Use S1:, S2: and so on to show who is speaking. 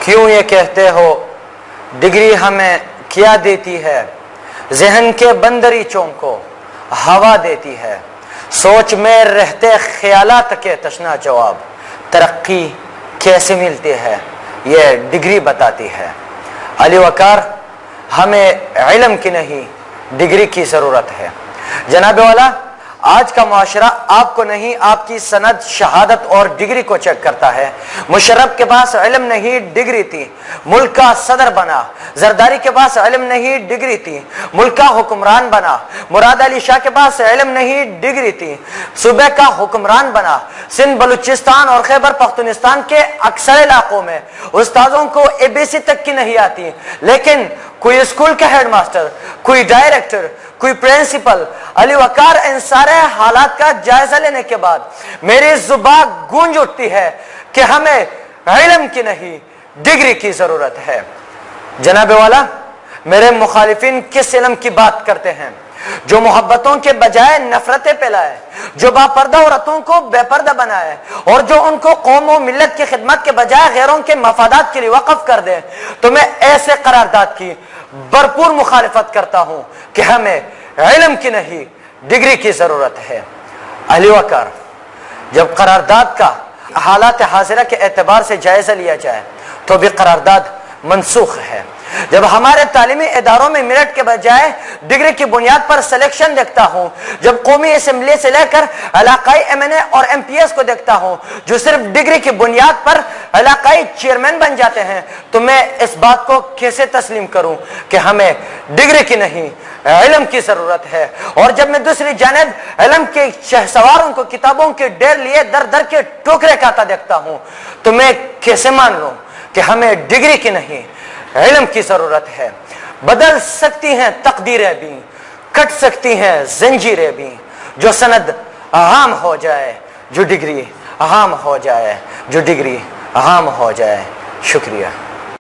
S1: کیوں یہ کہتے ہو ڈگری ہمیں کیا دیتی ہے؟ ذہن کے بندری چونک کو ہوا دیتی ہے، سوچ میں رہتے خیالات کے تشنا جواب ترقی کیسے ملتی ہے یہ ڈگری بتاتی ہے۔ علی وقار، ہمیں علم کی نہیں ڈگری کی ضرورت ہے۔ جناب والا، آج کا معاشرہ آپ کو نہیں آپ کی سند، شہادت اور ڈگری کو چیک کرتا ہے۔ مشرف کے پاس علم نہیں ڈگری تھی، ملک کا صدر بنا۔ زرداری کے پاس علم نہیں ڈگری تھی، ملک کا حکمران بنا۔ مراد علی شاہ کے پاس علم نہیں ڈگری تھی، صوبے کا حکمران بنا۔ سندھ، بلوچستان اور خیبر پختونستان کے اکثر علاقوں میں استاذوں کو ABC تک کی نہیں آتی، لیکن کوئی اسکول کا ہیڈ ماسٹر، کوئی ڈائریکٹر، کوئی پرنسپل۔ علی وقار، ان سارے حالات کا جائزہ لینے کے بعد میری زبان گونج اٹھتی ہے کہ ہمیں علم کی نہیں ڈگری کی ضرورت ہے۔ جناب والا، میرے مخالفین کس علم کی بات کرتے ہیں؟ جو محبتوں کے بجائے نفرتیں پھیلائے، جو باپردہ عورتوں کو بے پردہ بنائے، اور جو ان کو قوم و ملت کی خدمت کے بجائے غیروں کے مفادات کے لیے وقف کر دے۔ تو میں ایسے قرارداد کی بھرپور مخالفت کرتا ہوں کہ ہمیں علم کی نہیں ڈگری کی ضرورت ہے۔ علی وقار، جب قرارداد کا حالات حاضرہ کے اعتبار سے جائزہ لیا جائے تو بھی قرارداد منسوخ ہے۔ جب ہمارے تعلیمی اداروں میں میرٹ کے بجائے ڈگری کی بنیاد پر سلیکشن دیکھتا ہوں، جب قومی اسمبلی سے لے کر علاقائی MNA اور MPS کو دیکھتا ہوں جو صرف ڈگری کی بنیاد پر علاقائی چیئرمین بن جاتے ہیں، تو میں اس بات کو کیسے تسلیم کروں کہ ہمیں ڈگری کی نہیں علم کی ضرورت ہے؟ اور جب میں دوسری جانب علم کے شہسواروں کو کتابوں کے ڈھیر لیے در در کے ٹوکرے کھاتا دیکھتا ہوں، تو میں کیسے مان لوں کہ ہمیں ڈگری کی نہیں علم کی ضرورت ہے؟ بدل سکتی ہیں تقدیریں بھی، کٹ سکتی ہیں زنجیریں بھی، جو سند عام ہو جائے، جو ڈگری عام ہو جائے، جو ڈگری عام ہو جائے۔ شکریہ۔